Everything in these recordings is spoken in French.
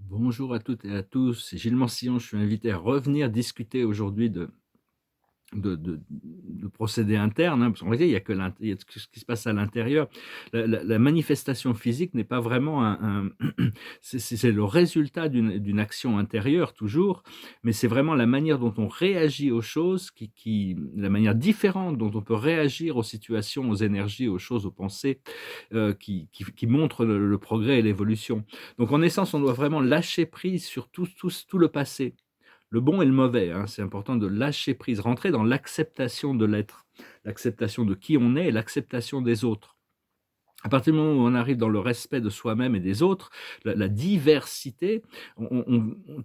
Bonjour à toutes et à tous, c'est Gilles Mansillon, je suis invité à revenir discuter aujourd'hui de procédés internes, hein, parce qu'en réalité, il y a que il y a ce qui se passe à l'intérieur. La manifestation physique n'est pas vraiment c'est le résultat d'une action intérieure toujours, mais c'est vraiment la manière dont on réagit aux choses la manière différente dont on peut réagir aux situations, aux énergies, aux choses, aux pensées, qui montre le progrès et l'évolution. Donc en essence, on doit vraiment lâcher prise sur tout le passé. Le bon et le mauvais, hein, c'est important de lâcher prise, rentrer dans l'acceptation de l'être, l'acceptation de qui on est et l'acceptation des autres. À partir du moment où on arrive dans le respect de soi-même et des autres, la diversité,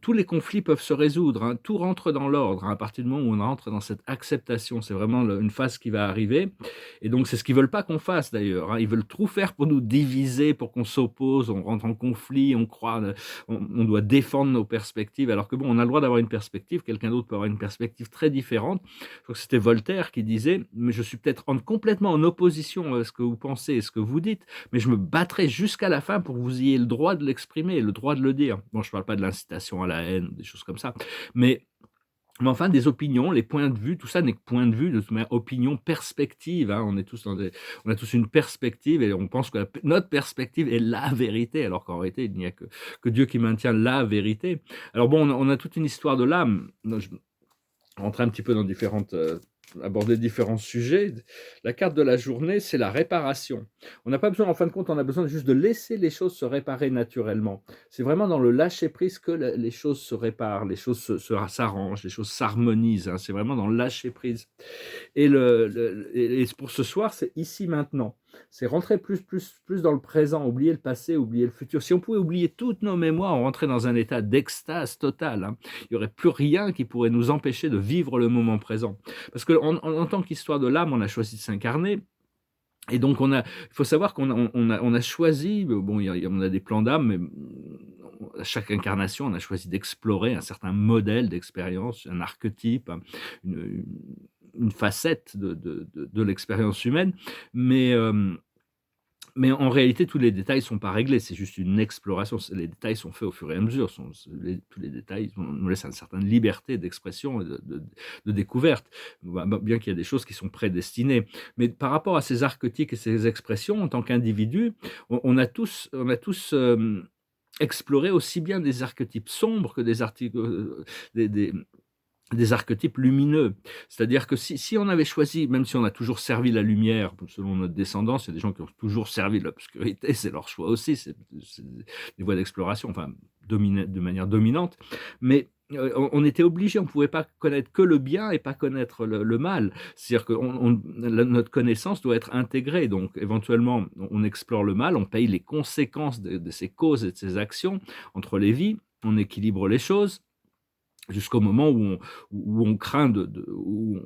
tous les conflits peuvent se résoudre, hein, tout rentre dans l'ordre, hein, à partir du moment où on rentre dans cette acceptation. C'est vraiment une phase qui va arriver et donc c'est ce qu'ils veulent pas qu'on fasse d'ailleurs, hein. Ils veulent tout faire pour nous diviser, pour qu'on s'oppose, on rentre en conflit, on croit, on doit défendre nos perspectives alors que bon, on a le droit d'avoir une perspective, quelqu'un d'autre peut avoir une perspective très différente. Je crois que c'était Voltaire qui disait: «Mais je suis peut-être complètement en opposition à ce que vous pensez et ce que vous dites, mais je me battrai jusqu'à la fin pour que vous ayez le droit de l'exprimer, le droit de le dire». Bon, je ne parle pas de l'incitation à la haine ou des choses comme ça, mais enfin des opinions, les points de vue, tout ça n'est que point de vue, de toute manière, opinion, perspective, hein. On a tous une perspective et on pense que notre perspective est la vérité, alors qu'en réalité, il n'y a que Dieu qui maintient la vérité. Alors bon, on a toute une histoire de l'âme. Rentrer un petit peu dans aborder différents sujets. La carte de la journée, c'est la réparation. On n'a pas besoin, en fin de compte, on a besoin juste de laisser les choses se réparer naturellement. C'est vraiment dans le lâcher prise que les choses se réparent, les choses s'arrangent, les choses s'harmonisent, hein. C'est vraiment dans le lâcher prise. Et pour ce soir, c'est ici maintenant. C'est rentrer plus dans le présent, oublier le passé, oublier le futur. Si on pouvait oublier toutes nos mémoires, on rentrait dans un état d'extase totale, hein. Il n'y aurait plus rien qui pourrait nous empêcher de vivre le moment présent. Parce qu'en tant qu'histoire de l'âme, on a choisi de s'incarner. Et donc il faut savoir qu'on a choisi, bon, on a des plans d'âme, mais à chaque incarnation, on a choisi d'explorer un certain modèle d'expérience, un archétype, une, une facette de l'expérience humaine. Mais, mais en réalité, tous les détails ne sont pas réglés, c'est juste une exploration. Les détails sont faits au fur et à mesure. Tous les détails nous laissent une certaine liberté d'expression et de découverte, bien qu'il y a des choses qui sont prédestinées. Mais par rapport à ces archétypes et ces expressions, en tant qu'individu, on a tous exploré aussi bien des archétypes sombres que des, des, des archétypes lumineux. C'est-à-dire que si on avait choisi, même si on a toujours servi la lumière, selon notre descendance, il y a des gens qui ont toujours servi l'obscurité, c'est leur choix aussi, c'est des voies d'exploration, enfin, de manière dominante, mais on était obligé, on ne pouvait pas connaître que le bien et pas connaître le mal. C'est-à-dire que notre connaissance doit être intégrée, donc éventuellement, on explore le mal, on paye les conséquences de ses causes et de ses actions entre les vies, on équilibre les choses, jusqu'au moment où on craint où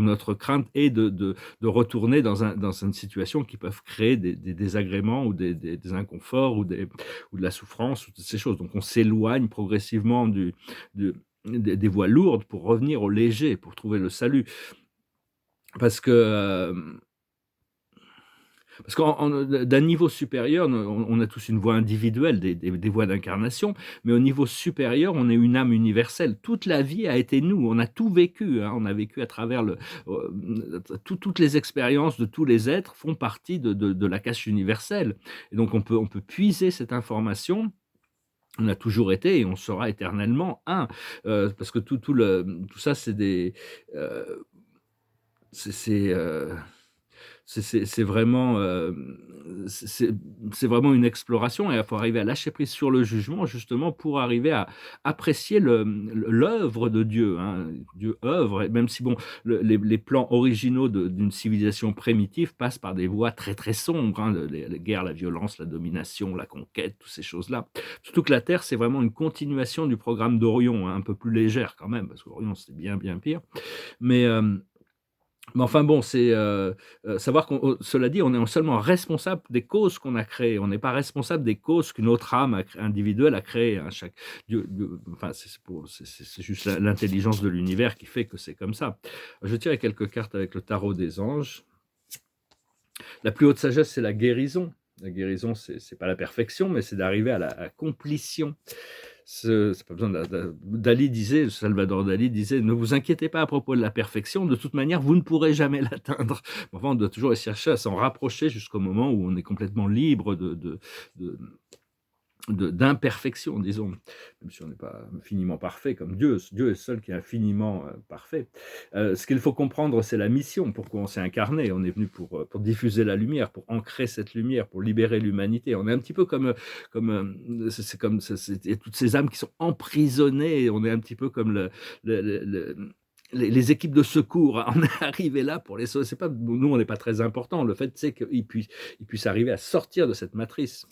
notre crainte est de retourner dans une situation qui peuvent créer des désagréments ou des inconforts ou de la souffrance ou toutes ces choses. Donc on s'éloigne progressivement des voies lourdes pour revenir au léger, pour trouver le salut. Parce que, d'un niveau supérieur, on a tous une voie individuelle, des voies d'incarnation, mais au niveau supérieur, on est une âme universelle. Toute la vie a été nous, on a tout vécu, hein, on a vécu à travers toutes les expériences de tous les êtres font partie de la cache universelle. Et donc on peut puiser cette information. On a toujours été et on sera éternellement un, parce que tout ça, euh, c'est c'est vraiment, c'est vraiment une exploration et il faut arriver à lâcher prise sur le jugement justement pour arriver à apprécier l'œuvre de Dieu, hein. Dieu œuvre et même si bon, les plans originaux d'une civilisation primitive passent par des voies très, très sombres, hein, les guerres, la violence, la domination, la conquête, toutes ces choses-là. Surtout que la Terre, c'est vraiment une continuation du programme d'Orion, hein, un peu plus légère quand même, parce qu'Orion, c'était bien, bien pire. Mais, mais enfin bon, c'est, savoir cela dit, on est seulement responsable des causes qu'on a créées. On n'est pas responsable des causes qu'une autre âme individuelle a créées, hein. Enfin, c'est juste l'intelligence de l'univers qui fait que c'est comme ça. Je tirais quelques cartes avec le tarot des anges. La plus haute sagesse, c'est la guérison. La guérison, c'est pas la perfection, mais c'est d'arriver à la complétion. C'est pas besoin Dali disait, Salvador Dali disait: «Ne vous inquiétez pas à propos de la perfection, de toute manière, vous ne pourrez jamais l'atteindre». Enfin, on doit toujours chercher à s'en rapprocher jusqu'au moment où on est complètement libre de d'imperfection, disons, même si on n'est pas infiniment parfait comme Dieu. Dieu est seul qui est infiniment parfait. Ce qu'il faut comprendre, c'est la mission, pourquoi on s'est incarné. On est venu pour diffuser la lumière, pour ancrer cette lumière, pour libérer l'humanité. On est un petit peu il y a toutes ces âmes qui sont emprisonnées, et on est un petit peu comme les équipes de secours. On est arrivé là pour les sauver. C'est pas, nous, on n'est pas très important. Le fait, c'est qu'ils puissent arriver à sortir de cette matrice.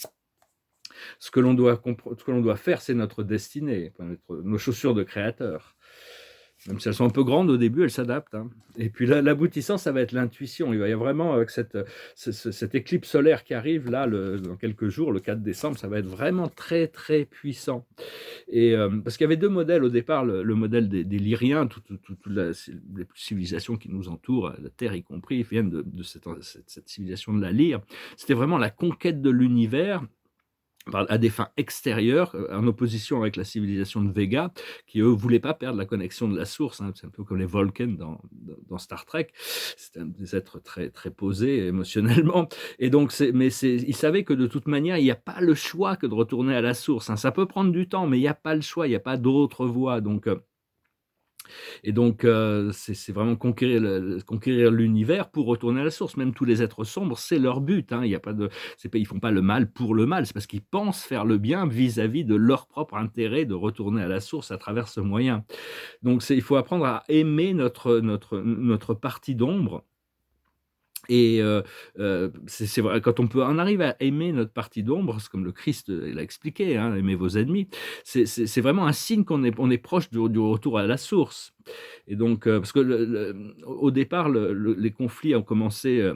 Ce que l'on doit faire, c'est notre destinée, nos chaussures de créateur. Même si elles sont un peu grandes au début, elles s'adaptent, hein. Et puis l'aboutissant, ça va être l'intuition. Il va y avoir vraiment, avec cette éclypse solaire qui arrive là, dans quelques jours, le 4 décembre, ça va être vraiment très très puissant. Et parce qu'il y avait deux modèles au départ, le modèle des Lyriens, toutes les civilisations qui nous entourent, la Terre y compris, viennent de cette civilisation de la lyre. C'était vraiment la conquête de l'univers à des fins extérieures, en opposition avec la civilisation de Vega, qui eux voulaient pas perdre la connexion de la source, hein. C'est un peu comme les Vulcains dans Star Trek. C'est des êtres très très posés émotionnellement, et donc ils savaient que de toute manière il n'y a pas le choix que de retourner à la source, hein. Ça peut prendre du temps, mais il n'y a pas le choix, il n'y a pas d'autre voie. Donc, c'est vraiment conquérir l'univers pour retourner à la source. Même tous les êtres sombres, c'est leur but, hein. Il y a pas de c'est pas Ils font pas le mal pour le mal, c'est parce qu'ils pensent faire le bien vis-à-vis de leur propre intérêt de retourner à la source à travers ce moyen. Donc il faut apprendre à aimer notre partie d'ombre. Et c'est vrai, quand on arrive à aimer notre partie d'ombre, c'est comme le Christ l'a expliqué, hein: «Aimez vos ennemis». C'est vraiment un signe qu'on est proche du retour à la source. Et donc parce que au départ, les conflits ont commencé,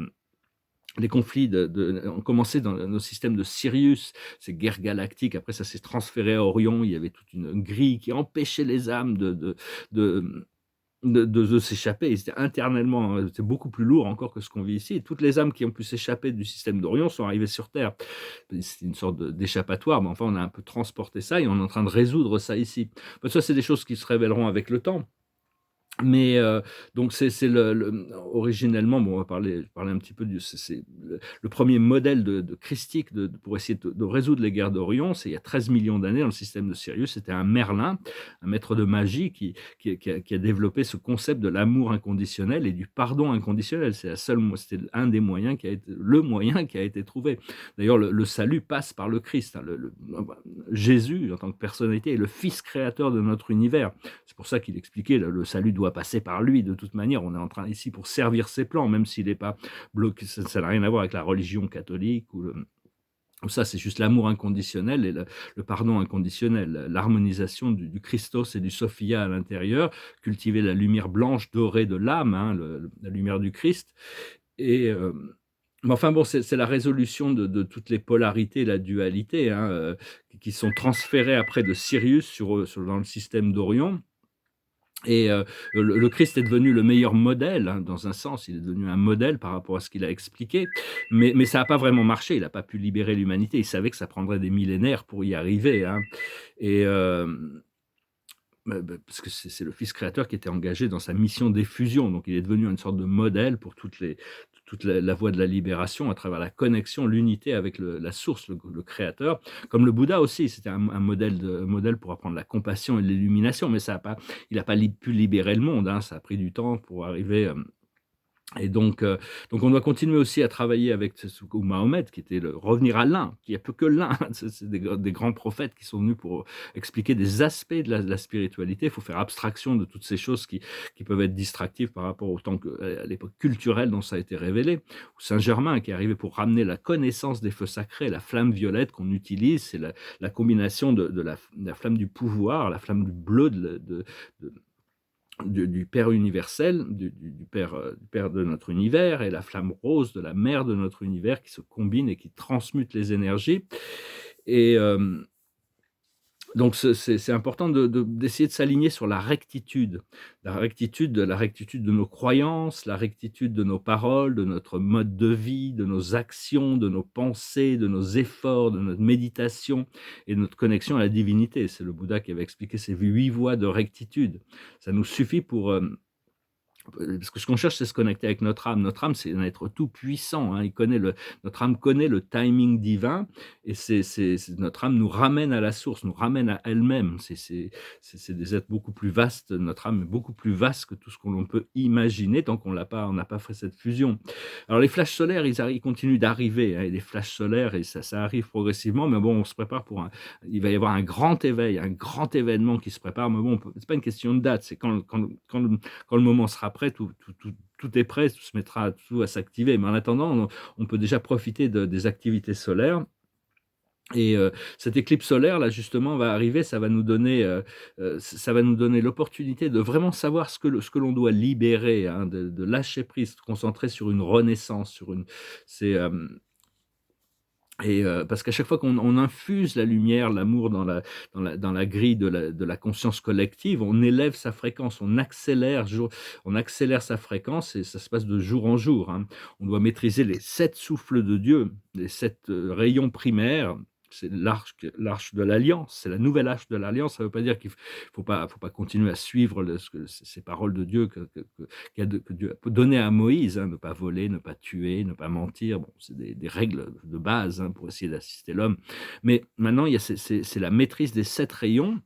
ont commencé dans nos systèmes de Sirius, ces guerres galactiques. Après, ça s'est transféré à Orion. Il y avait toute une grille qui empêchait les âmes de s'échapper. Ils étaient internellement, c'était beaucoup plus lourd encore que ce qu'on vit ici. Et toutes les âmes qui ont pu s'échapper du système d'Orion sont arrivées sur Terre. C'est une sorte d'échappatoire, mais enfin, on a un peu transporté ça et on est en train de résoudre ça ici. Ça, c'est des choses qui se révéleront avec le temps. Mais donc c'est originellement, bon, on va parler un petit peu c'est le 1er modèle de christique pour essayer de résoudre les guerres d'Orion. C'est il y a 13 millions d'années dans le système de Sirius. C'était un Merlin, un maître de magie qui a développé ce concept de l'amour inconditionnel et du pardon inconditionnel. C'était un des moyens le moyen qui a été trouvé. D'ailleurs, le salut passe par le Christ, hein. Jésus, en tant que personnalité, est le fils créateur de notre univers. C'est pour ça qu'il expliquait le salut doit passer par lui. De toute manière, on est en train ici pour servir ses plans, même s'il n'est pas bloqué. Ça n'a rien à voir avec la religion catholique ça, c'est juste l'amour inconditionnel et le pardon inconditionnel, l'harmonisation du Christos et du Sophia à l'intérieur, cultiver la lumière blanche dorée de l'âme, hein, la lumière du Christ. Et mais enfin bon, c'est la résolution de toutes les polarités, la dualité, hein, qui sont transférées après de Sirius dans le système d'Orion. Et le Christ est devenu le meilleur modèle, hein, dans un sens, il est devenu un modèle par rapport à ce qu'il a expliqué, mais ça n'a pas vraiment marché, il n'a pas pu libérer l'humanité, il savait que ça prendrait des millénaires pour y arriver, hein. Et parce que c'est le Fils créateur qui était engagé dans sa mission d'effusion, donc il est devenu une sorte de modèle pour toute la voie de la libération à travers la connexion, l'unité avec la source, le créateur. Comme le Bouddha aussi, c'était un modèle pour apprendre la compassion et l'illumination, mais il n'a pas pu libérer le monde, hein, ça a pris du temps pour arriver. Et donc on doit continuer aussi à travailler avec ou Mahomet, qui était revenir à l'un, qu'il n'y a plus que l'un. C'est des grands prophètes qui sont venus pour expliquer des aspects de la spiritualité. Il faut faire abstraction de toutes ces choses qui peuvent être distractives par rapport au temps à l'époque culturelle dont ça a été révélé. Ou Saint-Germain qui est arrivé pour ramener la connaissance des feux sacrés, la flamme violette qu'on utilise, c'est la combination de la flamme du pouvoir, la flamme du bleu du Père universel, du Père de notre univers, et la flamme rose de la Mère de notre univers qui se combinent et qui transmutent les énergies. Et Donc c'est important d'essayer de s'aligner sur la rectitude de nos croyances, la rectitude de nos paroles, de notre mode de vie, de nos actions, de nos pensées, de nos efforts, de notre méditation et de notre connexion à la divinité. C'est le Bouddha qui avait expliqué ces 8 voies de rectitude. Ça nous suffit pour, parce que ce qu'on cherche, c'est se connecter avec notre âme. Notre âme, c'est un être tout puissant, hein. Notre âme connaît le timing divin et notre âme nous ramène à la source, nous ramène à elle-même. C'est des êtres beaucoup plus vastes. Notre âme est beaucoup plus vaste que tout ce qu'on peut imaginer tant on n'a pas fait cette fusion. Alors les flashs solaires, ils continuent d'arriver, hein, et les flashs solaires, et ça arrive progressivement, mais bon, on se prépare il va y avoir un grand éveil, un grand événement qui se prépare, mais bon, c'est pas une question de date, c'est quand le moment sera prêt, tout est prêt, tout va s'activer. Mais en attendant, on peut déjà profiter des activités solaires. Et cette éclipse solaire là justement va arriver, ça va nous donner l'opportunité de vraiment savoir ce que l'on doit libérer, hein, de lâcher prise, de se concentrer sur une renaissance, c'est, parce qu'à chaque fois qu'on infuse la lumière, l'amour dans la grille de la conscience collective, on élève sa fréquence, on accélère sa fréquence et ça se passe de jour en jour, hein. On doit maîtriser les 7 souffles de Dieu, les 7 rayons primaires. C'est l'arche de l'alliance, c'est la nouvelle arche de l'alliance. Ça ne veut pas dire qu'il faut pas continuer à suivre ces paroles de Dieu que Dieu a donné à Moïse, hein, ne pas voler, ne pas tuer, ne pas mentir. Bon, c'est des règles de base, hein, pour essayer d'assister l'homme. Mais maintenant, il y a c'est la maîtrise des 7 rayons.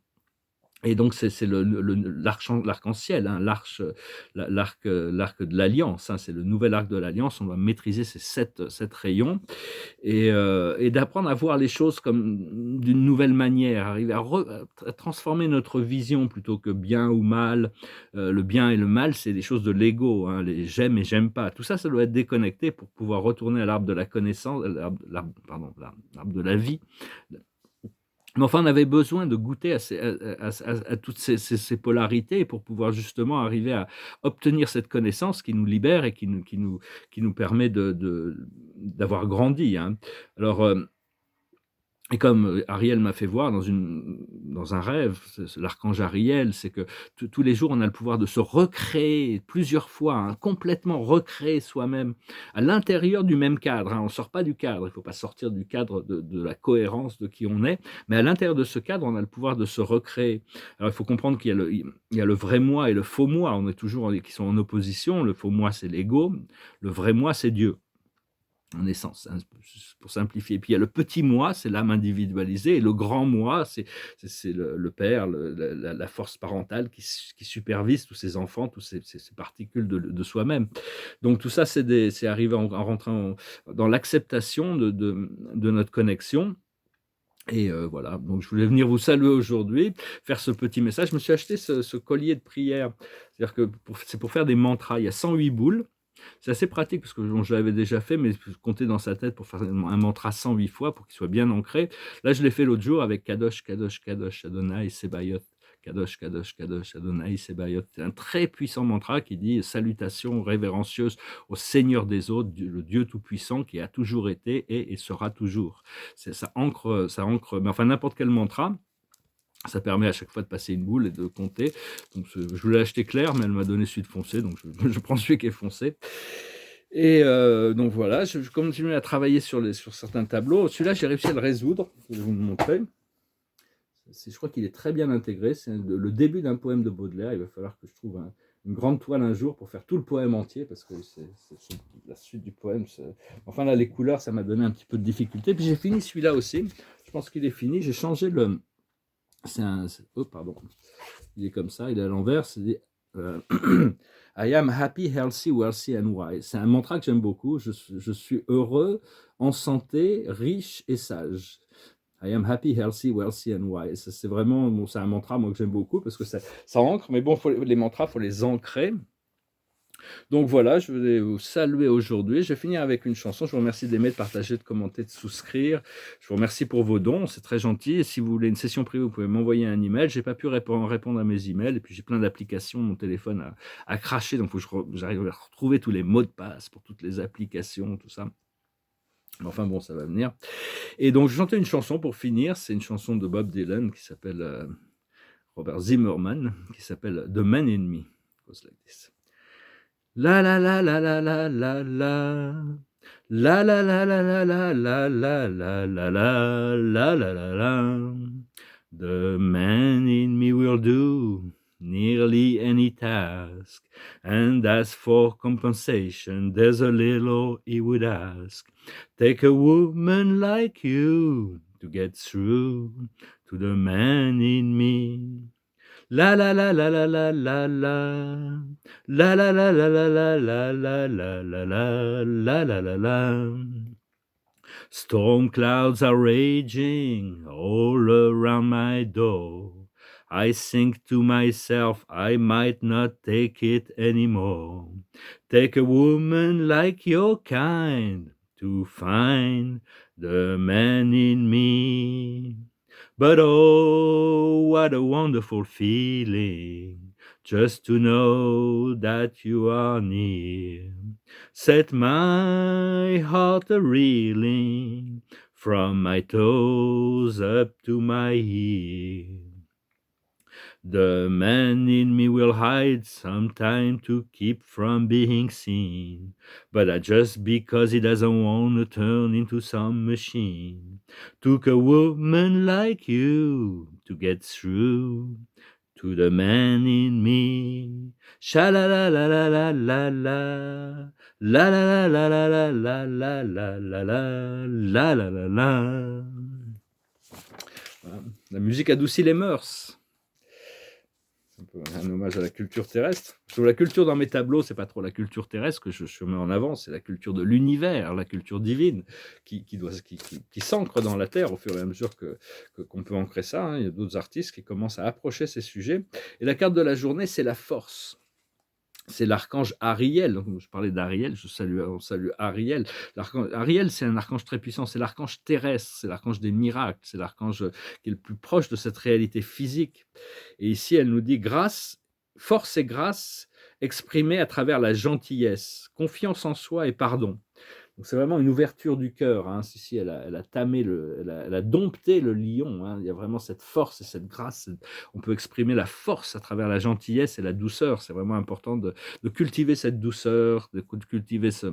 Et donc c'est l'arc-en-ciel, hein, l'arc de l'alliance, hein, c'est le nouvel arc de l'alliance. On doit maîtriser ces 7 rayons et d'apprendre à voir les choses comme d'une nouvelle manière, arriver à transformer notre vision plutôt que bien ou mal. Le bien et le mal, c'est des choses de l'ego, hein, les j'aime et j'aime pas. Tout ça, ça doit être déconnecté pour pouvoir retourner à l'arbre de la connaissance, l'arbre de la vie. Mais enfin, on avait besoin de goûter à toutes ces polarités pour pouvoir justement arriver à obtenir cette connaissance qui nous libère et qui nous permet d'avoir grandi, hein. Alors, et comme Ariel m'a fait voir dans un rêve, l'archange Ariel, c'est que tous les jours, on a le pouvoir de se recréer plusieurs fois, hein, complètement recréer soi-même à l'intérieur du même cadre, hein. On ne sort pas du cadre, il ne faut pas sortir du cadre de la cohérence de qui on est, mais à l'intérieur de ce cadre, on a le pouvoir de se recréer. Alors, il faut comprendre il y a le vrai moi et le faux moi, on est toujours qui sont en opposition. Le faux moi, c'est l'ego, le vrai moi, c'est Dieu. En essence, hein, pour simplifier. Et puis il y a le petit moi, c'est l'âme individualisée, et le grand moi, c'est le père, la force parentale qui supervise tous ces enfants, toutes ces particules de soi-même. Donc tout ça, c'est arrivé en rentrant dans l'acceptation de notre connexion. Et voilà, donc je voulais venir vous saluer aujourd'hui, faire ce petit message. Je me suis acheté ce collier de prière, c'est-à-dire que c'est pour faire des mantras. Il y a 108 boules. C'est assez pratique parce que bon, je l'avais déjà fait, mais compter dans sa tête pour faire un mantra 108 fois pour qu'il soit bien ancré. Là, je l'ai fait l'autre jour avec Kadosh, Kadosh, Kadosh, Adonai, Sebayot. Kadosh, Kadosh, Kadosh, Adonai, Sebayot. C'est un très puissant mantra qui dit salutations révérencieuses au Seigneur des autres, le Dieu Tout-Puissant qui a toujours été et sera toujours. Ça ancre, mais enfin n'importe quel mantra. Ça permet à chaque fois de passer une boule et de compter. Donc, je voulais acheter clair, mais elle m'a donné celui de foncé, donc je prends celui qui est foncé. Et donc voilà, je continue à travailler sur certains tableaux. Celui-là, j'ai réussi à le résoudre. Je vais vous le montrer. Je crois qu'il est très bien intégré. C'est le début d'un poème de Baudelaire. Il va falloir que je trouve une grande toile un jour pour faire tout le poème entier, parce que c'est la suite du poème. Enfin là, les couleurs, ça m'a donné un petit peu de difficulté. Puis j'ai fini celui-là aussi. Je pense qu'il est fini. J'ai changé oh, pardon. Il est comme ça, il est à l'envers. C'est I am happy, healthy, wealthy and wise. C'est un mantra que j'aime beaucoup. Je suis heureux, en santé, riche et sage. I am happy, healthy, wealthy and wise. C'est vraiment, bon, c'est un mantra moi que j'aime beaucoup parce que ça ancre. Mais bon, les mantras, faut les ancrer. Donc voilà, je voulais vous saluer aujourd'hui. Je vais finir avec une chanson. Je vous remercie d'aimer, de partager, de commenter, de souscrire. Je vous remercie pour vos dons, c'est très gentil. Et si vous voulez une session privée, vous pouvez m'envoyer un email. J'ai pas pu répondre à mes emails. Et puis j'ai plein d'applications. Mon téléphone a craché, donc il faut que j'arrive à retrouver tous les mots de passe pour toutes les applications, tout ça. Mais enfin bon, ça va venir. Et donc je chantais une chanson pour finir, c'est une chanson de Bob Dylan qui s'appelle, Robert Zimmerman, qui s'appelle The Man in Me. It goes like this. La la la la la la la la. La la la la la la la la la la la la la la la. The man in me will do nearly any task, and as for compensation, there's a little he would ask. Take a woman like you to get through to the man in me. La la la la la la la la. La la la la la la la la la la la la la la. Storm clouds are raging all around my door. I think to myself, I might not take it anymore. Take a woman like your kind to find the man in me. But oh, what a wonderful feeling just to know that you are near. Set my heart a reeling from my toes up to my ear. The man in me will hide sometime to keep from being seen, but just because he doesn't want to turn into some machine. Took a woman like you to get through to the man in me. Sha la la la la la la la. La la la la la la la la la la la la la la. Voilà. La musique adoucit les mœurs. C'est un peu un hommage à la culture terrestre. Sur la culture dans mes tableaux, c'est pas trop la culture terrestre que je mets en avant, c'est la culture de l'univers, la culture divine, qui s'ancre dans la terre au fur et à mesure qu'on peut ancrer ça, hein. Il y a d'autres artistes qui commencent à approcher ces sujets. Et la carte de la journée, c'est la force. C'est l'archange Ariel. Donc, je parlais d'Ariel, on salue Ariel. Ariel, c'est un archange très puissant, c'est l'archange terrestre, c'est l'archange des miracles, c'est l'archange qui est le plus proche de cette réalité physique. Et ici, elle nous dit grâce, force et grâce exprimées à travers la gentillesse, confiance en soi et pardon. Donc c'est vraiment une ouverture du cœur, hein. Ici, elle a tamé, elle a dompté le lion, hein. Il y a vraiment cette force et cette grâce. On peut exprimer la force à travers la gentillesse et la douceur. C'est vraiment important de cultiver cette douceur, de cultiver ce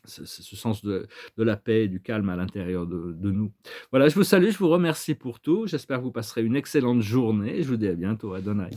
sens de la paix et du calme à l'intérieur de nous. Voilà, je vous salue, je vous remercie pour tout. J'espère que vous passerez une excellente journée. Je vous dis à bientôt. Adonai.